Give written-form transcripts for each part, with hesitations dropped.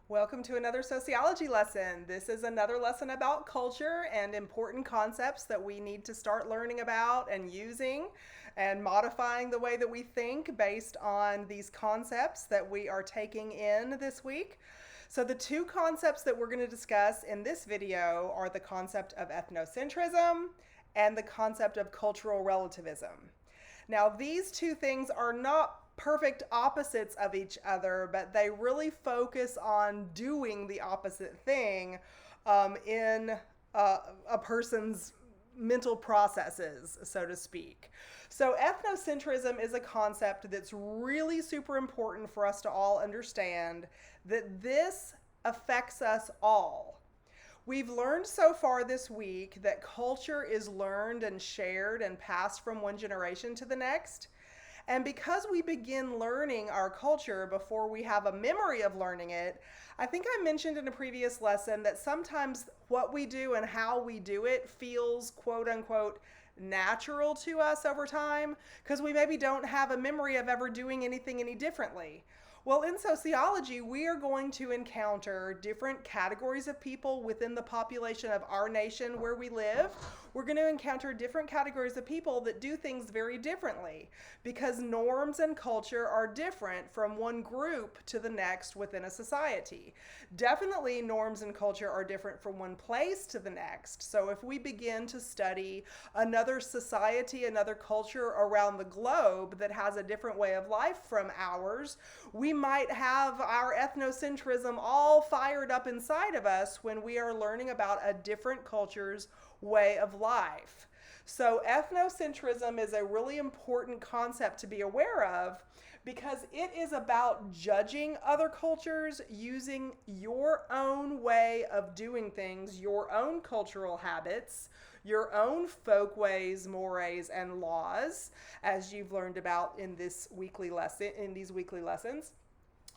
Welcome to another sociology lesson. This is another lesson about culture and important concepts that we need to start learning about and using and modifying the way that we think based on these concepts that we are taking in this week. So the two concepts that we're going to discuss in this video are the concept of ethnocentrism and the concept of cultural relativism. Now, these two things are not perfect opposites of each other, but they really focus on doing the opposite thing in a person's mental processes, so to speak. So, ethnocentrism is a concept that's really super important for us to all understand that this affects us all. We've learned so far this week that culture is learned and shared and passed from one generation to the next. And because we begin learning our culture before we have a memory of learning it, I think I mentioned in a previous lesson that sometimes what we do and how we do it feels quote unquote natural to us over time because we maybe don't have a memory of ever doing anything any differently. Well, in sociology, we are going to encounter different categories of people within the population of our nation where we live. We're going to encounter different categories of people that do things very differently because norms and culture are different from one group to the next within a society. Definitely, norms and culture are different from one place to the next. So if we begin to study another society, another culture around the globe that has a different way of life from ours, we might have our ethnocentrism all fired up inside of us when we are learning about a different culture's way of life. So, ethnocentrism is a really important concept to be aware of because it is about judging other cultures using your own way of doing things, your own cultural habits, your own folkways, mores, and laws, as you've learned about in this weekly lesson, in these weekly lessons.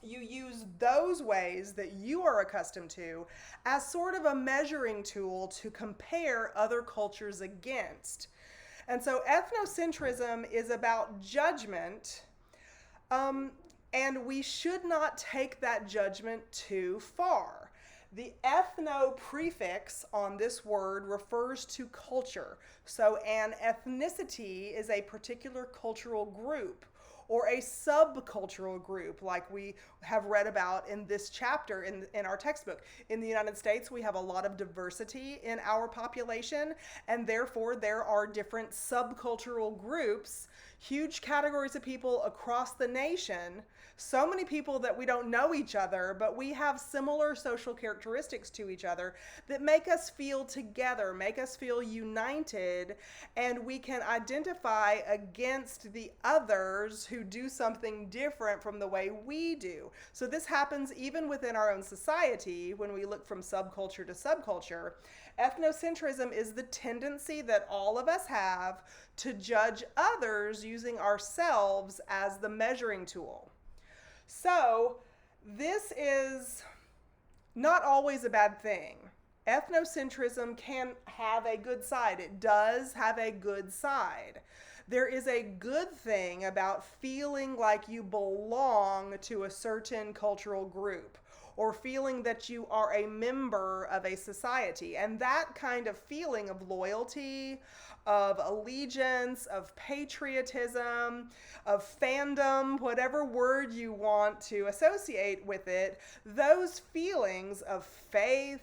You use those ways that you are accustomed to as sort of a measuring tool to compare other cultures against. And so ethnocentrism is about judgment, and we should not take that judgment too far. The ethno prefix on this word refers to culture. So an ethnicity is a particular cultural group or a subcultural group like we have read about in this chapter in our textbook. In the United States, we have a lot of diversity in our population, and therefore there are different subcultural groups, huge categories of people across the nation, so many people that we don't know each other, but we have similar social characteristics to each other that make us feel together, make us feel united, and we can identify against the others who do something different from the way we do. So this happens even within our own society when we look from subculture to subculture. Ethnocentrism is the tendency that all of us have to judge others using ourselves as the measuring tool. So this is not always a bad thing. Ethnocentrism can have a good side. It does have a good side. There is a good thing about feeling like you belong to a certain cultural group or feeling that you are a member of a society. And that kind of feeling of loyalty, of allegiance, of patriotism, of fandom, whatever word you want to associate with it, those feelings of faith,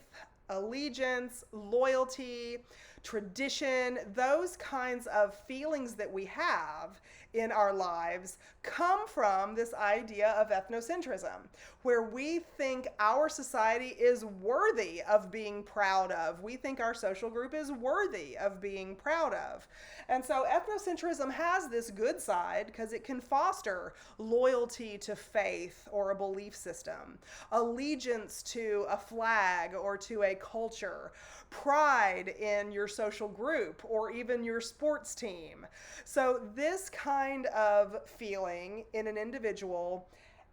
allegiance, loyalty, tradition, those kinds of feelings that we have in our lives come from this idea of ethnocentrism, where we think our society is worthy of being proud of. We think our social group is worthy of being proud of. And so ethnocentrism has this good side because it can foster loyalty to faith or a belief system, allegiance to a flag or to a culture, pride in your social group or even your sports team. So this kind of feeling in an individual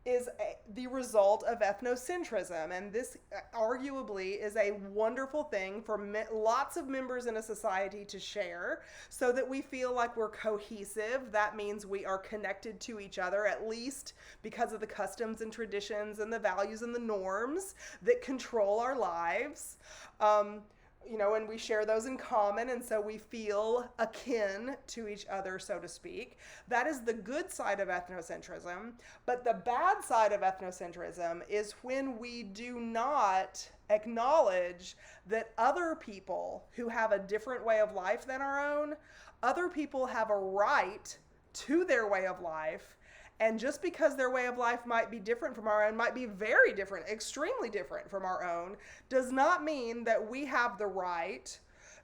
is the result of ethnocentrism. And this arguably is a wonderful thing for lots of members in a society to share so that we feel like we're cohesive. That means we are connected to each other, at least because of the customs and traditions and the values and the norms that control our lives. And we share those in common, and so we feel akin to each other, so to speak. That is the good side of ethnocentrism. But the bad side of ethnocentrism is when we do not acknowledge that other people who have a different way of life than our own, other people have a right to their way of life. And just because their way of life might be different from our own, might be very different, extremely different from our own, does not mean that we have the right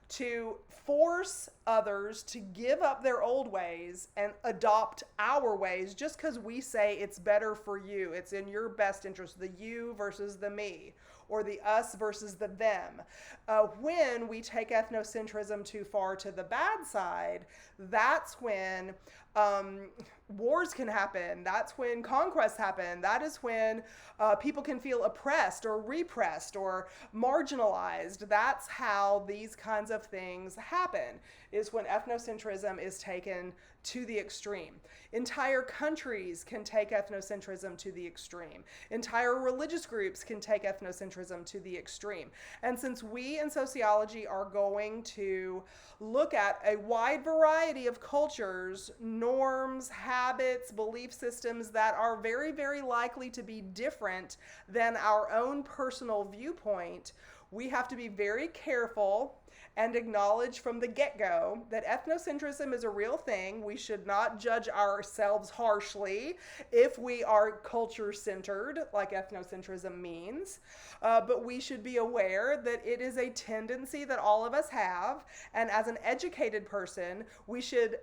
to force others to give up their old ways and adopt our ways just because we say it's better for you. It's in your best interest, the you versus the me, or the us versus the them. When we take ethnocentrism too far to the bad side, that's when wars can happen. That's when conquests happen. That is when people can feel oppressed or repressed or marginalized. That's how these kinds of things happen, is when ethnocentrism is taken to the extreme. Entire countries can take ethnocentrism to the extreme. Entire religious groups can take ethnocentrism to the extreme. And since we in sociology are going to look at a wide variety of cultures, norms, habits, belief systems that are very, very likely to be different than our own personal viewpoint, we have to be very careful and acknowledge from the get-go that ethnocentrism is a real thing. We should not judge ourselves harshly if we are culture-centered, like ethnocentrism means. But we should be aware that it is a tendency that all of us have. And as an educated person, we should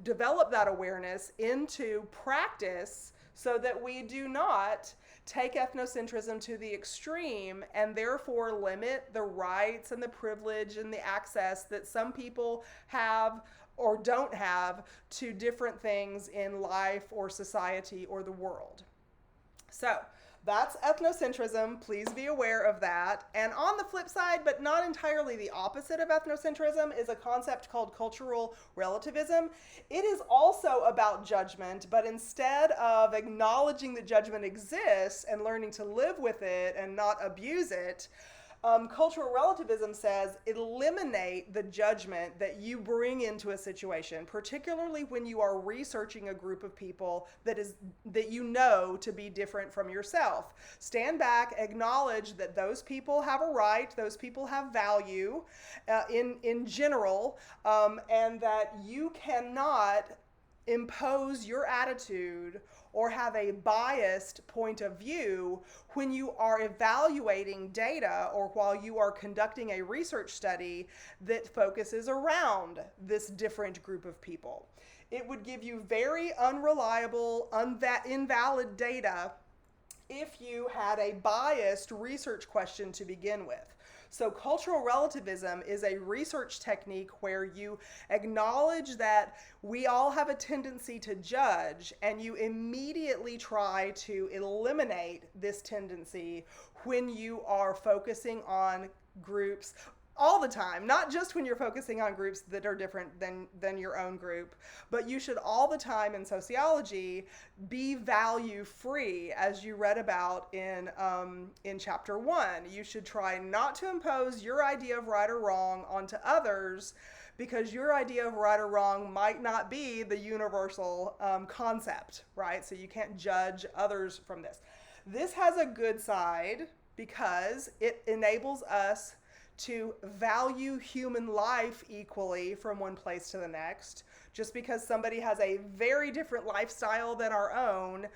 develop that awareness into practice so that we do not take ethnocentrism to the extreme and therefore limit the rights and the privilege and the access that some people have or don't have to different things in life or society or the world. So that's ethnocentrism. Please be aware of that. And on the flip side, but not entirely the opposite of ethnocentrism, is a concept called cultural relativism. It is also about judgment, but instead of acknowledging that judgment exists and learning to live with it and not abuse it, cultural relativism says eliminate the judgment that you bring into a situation, particularly when you are researching a group of people that you know to be different from yourself. Stand back, acknowledge that those people have a right, those people have value in general, and that you cannot impose your attitude or have a biased point of view when you are evaluating data or while you are conducting a research study that focuses around this different group of people. It would give you very unreliable, invalid data if you had a biased research question to begin with. So cultural relativism is a research technique where you acknowledge that we all have a tendency to judge, and you immediately try to eliminate this tendency when you are focusing on groups all the time, not just when you're focusing on groups that are different than your own group, but you should all the time in sociology be value free, as you read about in chapter 1. You should try not to impose your idea of right or wrong onto others, because your idea of right or wrong might not be the universal concept, right? So you can't judge others from this. This has a good side because it enables us to value human life equally from one place to the next. Just because somebody has a very different lifestyle than our own,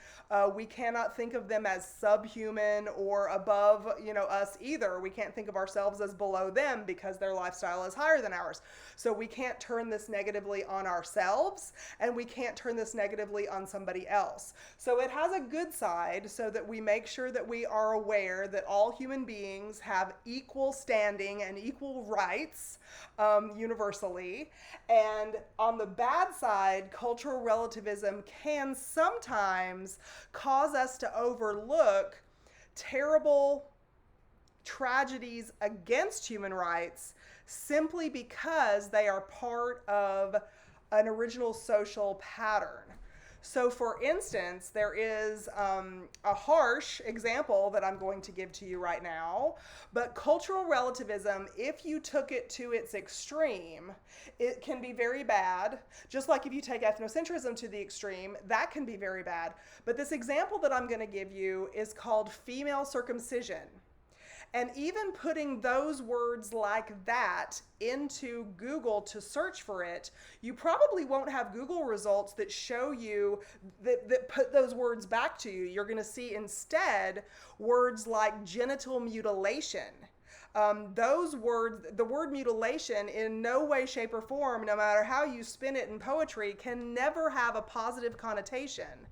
we cannot think of them as subhuman or above, us either. We can't think of ourselves as below them because their lifestyle is higher than ours. So we can't turn this negatively on ourselves, and we can't turn this negatively on somebody else. So it has a good side so that we make sure that we are aware that all human beings have equal standing and equal rights universally. And on the bad bad side, cultural relativism can sometimes cause us to overlook terrible tragedies against human rights simply because they are part of an original social pattern. So, for instance, there is a harsh example that I'm going to give to you right now, but cultural relativism, if you took it to its extreme, it can be very bad. Just like if you take ethnocentrism to the extreme, that can be very bad. But this example that I'm going to give you is called female circumcision. And even putting those words like that into Google to search for it, you probably won't have Google results that show you, that put those words back to you. You're going to see instead words like genital mutilation. Those words, the word mutilation, in no way, shape, or form, no matter how you spin it in poetry, can never have a positive connotation.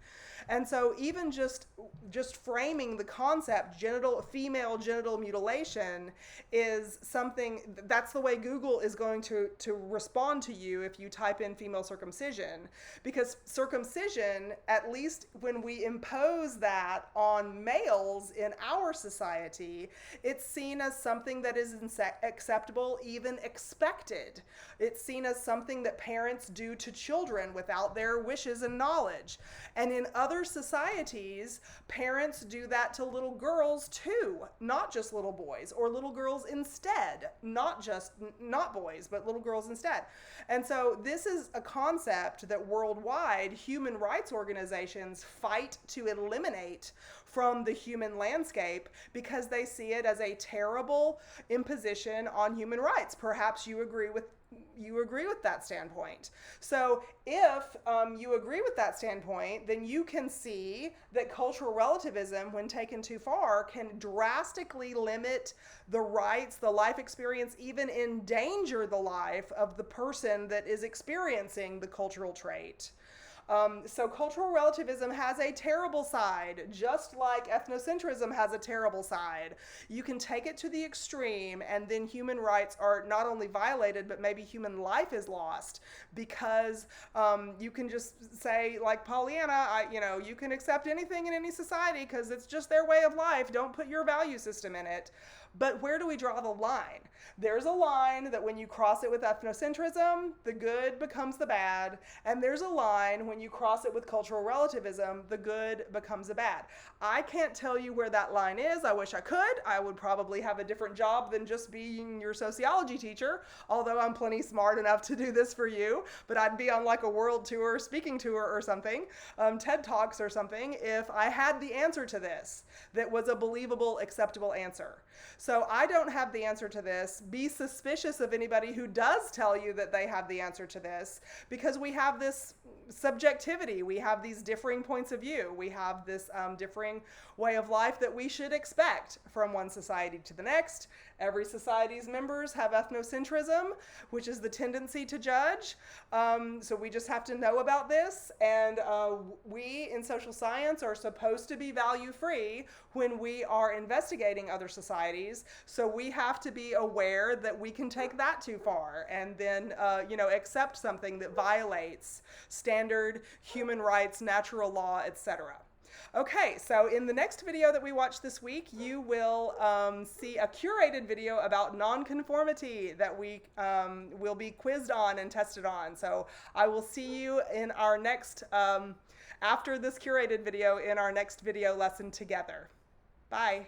And so even just framing the concept female genital mutilation is something, that's the way Google is going to respond to you if you type in female circumcision. Because circumcision, at least when we impose that on males in our society, it's seen as something that is acceptable, even expected. It's seen as something that parents do to children without their wishes and knowledge. And in other societies, parents do that to little girls too, not just little boys, or little girls instead, not boys, but little girls instead. And so this is a concept that worldwide human rights organizations fight to eliminate from the human landscape because they see it as a terrible imposition on human rights. Perhaps you agree with that standpoint. So if you agree with that standpoint, then you can see that cultural relativism, when taken too far, can drastically limit the rights, the life experience, even endanger the life of the person that is experiencing the cultural trait. So cultural relativism has a terrible side, just like ethnocentrism has a terrible side. You can take it to the extreme, and then human rights are not only violated, but maybe human life is lost because you can just say, like Pollyanna, you can accept anything in any society because it's just their way of life. Don't put your value system in it. But where do we draw the line? There's a line that when you cross it with ethnocentrism, the good becomes the bad. And there's a line when you cross it with cultural relativism, the good becomes the bad. I can't tell you where that line is. I wish I could. I would probably have a different job than just being your sociology teacher, although I'm plenty smart enough to do this for you. But I'd be on like a world tour, speaking tour or something, TED Talks or something, if I had the answer to this that was a believable, acceptable answer. So I don't have the answer to this. Be suspicious of anybody who does tell you that they have the answer to this, because we have this subjectivity. We have these differing points of view. We have this differing way of life that we should expect from one society to the next. Every society's members have ethnocentrism, which is the tendency to judge. So we just have to know about this. And we in social science are supposed to be value-free when we are investigating other societies. So we have to be aware that we can take that too far and then, accept something that violates standard human rights, natural law, etc. Okay, so in the next video that we watch this week, you will see a curated video about nonconformity that we will be quizzed on and tested on. So I will see you in our next, after this curated video, in our next video lesson together. Bye.